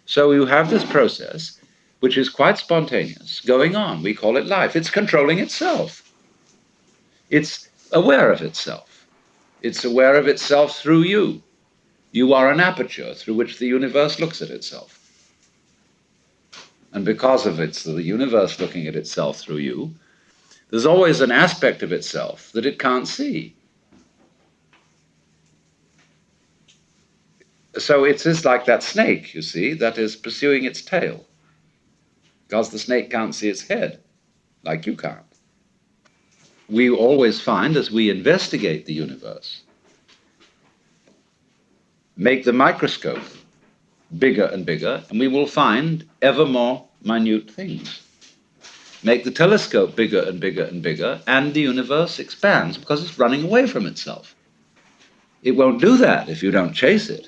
So you have this process, which is quite spontaneous, going on. We call it life. It's controlling itself. It's aware of itself. It's aware of itself through you. You are an aperture through which the universe looks at itself. And because of it's the universe looking at itself through you, there's always an aspect of itself that it can't see. So it is like that snake, you see, that is pursuing its tail, because the snake can't see its head, like you can't. We always find, as we investigate the universe, make the microscope bigger and bigger, and we will find ever more minute things. Make the telescope bigger and bigger and bigger, and the universe expands because it's running away from itself. It won't do that if you don't chase it.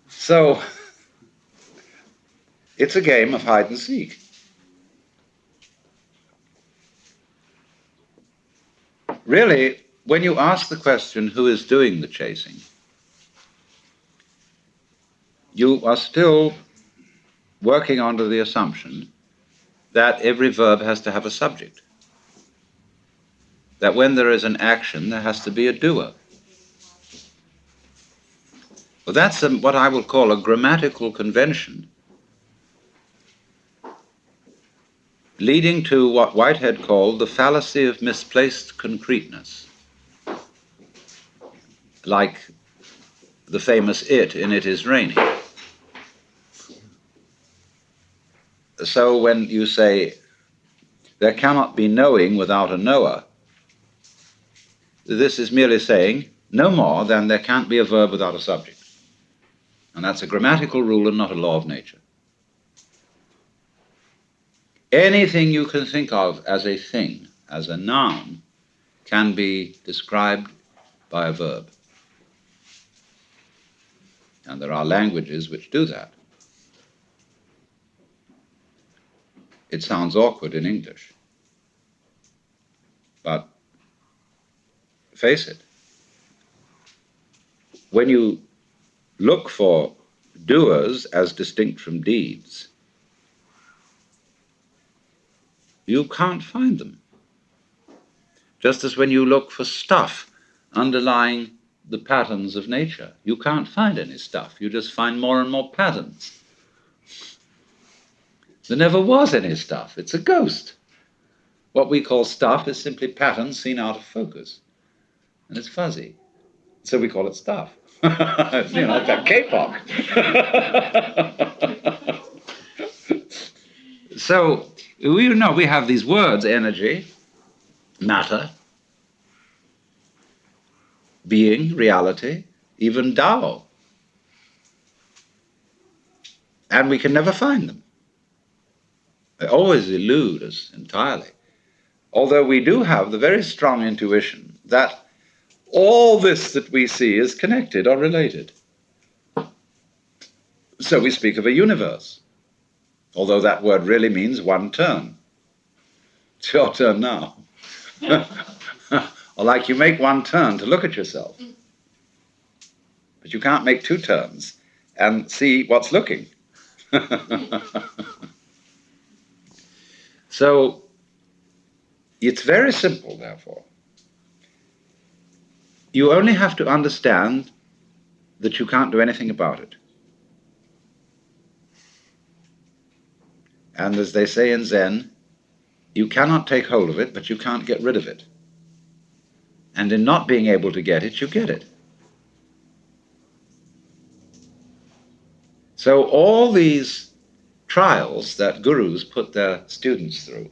So, it's a game of hide and seek. Really, when you ask the question, who is doing the chasing, you are still working under the assumption that every verb has to have a subject. That when there is an action, there has to be a doer. Well, that's what I will call a grammatical convention, leading to what Whitehead called the fallacy of misplaced concreteness. Like the famous "it" in "It Is Raining." So when you say, there cannot be knowing without a knower, this is merely saying no more than there can't be a verb without a subject. And that's a grammatical rule and not a law of nature. Anything you can think of as a thing, as a noun, can be described by a verb. And there are languages which do that. It sounds awkward in English, but face it. When you look for doers as distinct from deeds, you can't find them. Just as when you look for stuff underlying the patterns of nature, you can't find any stuff. You just find more and more patterns. There never was any stuff. It's a ghost. What we call stuff is simply patterns seen out of focus. And it's fuzzy. So we call it stuff. You know, it's like K-pop. So, we have these words: energy, matter, being, reality, even Tao. And we can never find them. They always elude us entirely. Although we do have the very strong intuition that all this that we see is connected or related. So we speak of a universe, although that word really means one turn. It's your turn now. Or like you make one turn to look at yourself, but you can't make two turns and see what's looking. So it's very simple, therefore. You only have to understand that you can't do anything about it. And as they say in Zen, you cannot take hold of it, but you can't get rid of it. And in not being able to get it, you get it. So all these trials that gurus put their students through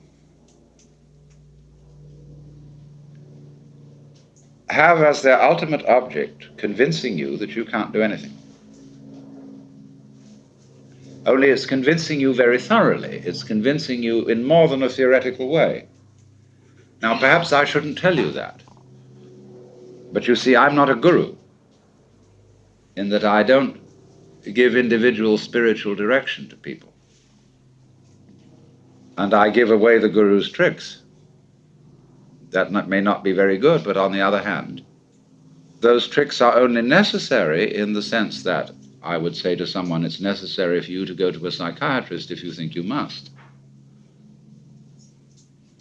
have as their ultimate object convincing you that you can't do anything. Only it's convincing you very thoroughly. It's convincing you in more than a theoretical way. Now, perhaps I shouldn't tell you that. But you see, I'm not a guru, in that I don't give individual spiritual direction to people. and I give away the guru's tricks. That may not be very good, but on the other hand, those tricks are only necessary in the sense that I would say to someone, it's necessary for you to go to a psychiatrist if you think you must.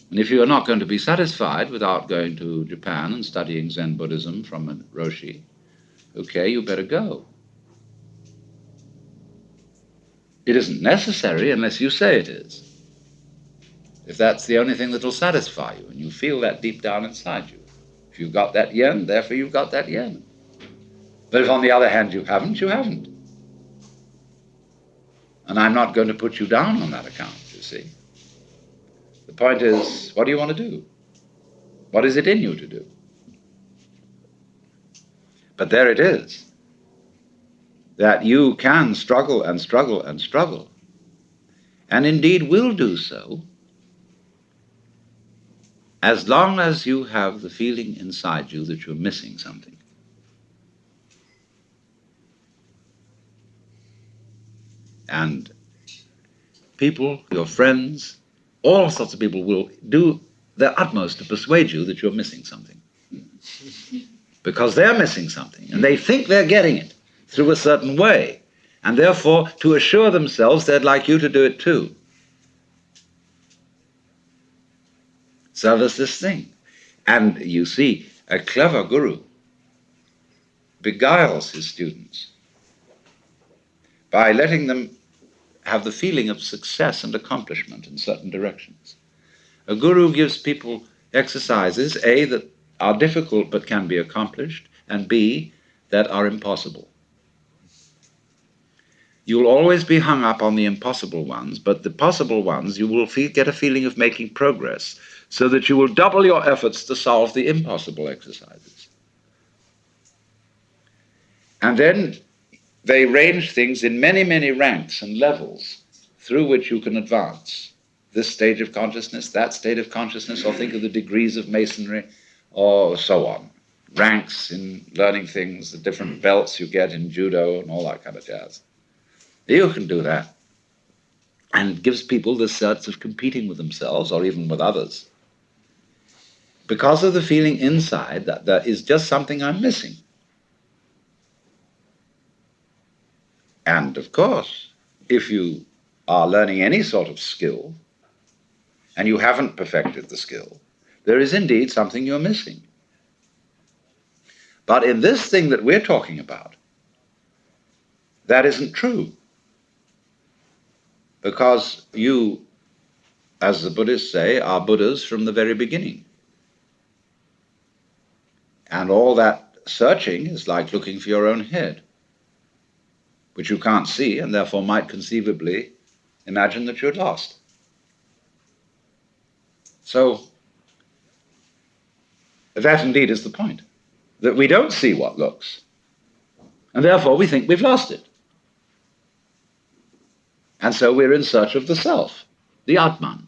And if you are not going to be satisfied without going to Japan and studying Zen Buddhism from a Roshi, okay, you better go. It isn't necessary unless you say it is. If that's the only thing that will satisfy you, and you feel that deep down inside you. If you've got that yen, therefore you've got that yen. But if on the other hand you haven't, you haven't. And I'm not going to put you down on that account, you see. The point is, what do you want to do? What is it in you to do? But there it is, that you can struggle and struggle and struggle, and indeed will do so, as long as you have the feeling inside you that you're missing something. And people, your friends, all sorts of people will do their utmost to persuade you that you're missing something. Because they're missing something, and they think they're getting it through a certain way. And therefore, to assure themselves, they'd like you to do it too. So there's this thing. And you see, a clever guru beguiles his students by letting them have the feeling of success and accomplishment in certain directions. A guru gives people exercises, A, that are difficult but can be accomplished, and B, that are impossible. You'll always be hung up on the impossible ones, but the possible ones you will get a feeling of making progress, so that you will double your efforts to solve the impossible exercises. And then they range things in many, many ranks and levels through which you can advance. This stage of consciousness, that state of consciousness, or think of the degrees of masonry, or so on. Ranks in learning things, the different belts you get in judo and all that kind of jazz. You can do that. And it gives people this sense of competing with themselves or even with others, because of the feeling inside that there is just something I'm missing. And of course, if you are learning any sort of skill and you haven't perfected the skill, there is indeed something you're missing. But in this thing that we're talking about, that isn't true. Because you, as the Buddhists say, are Buddhas from the very beginning. And all that searching is like looking for your own head, which you can't see and therefore might conceivably imagine that you're lost. So that indeed is the point, that we don't see what looks, and therefore we think we've lost it. And so we're in search of the self, the Atman.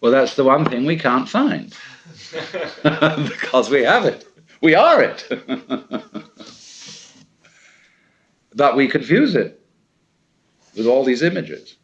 Well, that's the one thing we can't find, because we have it. We are it. But we confuse it with all these images.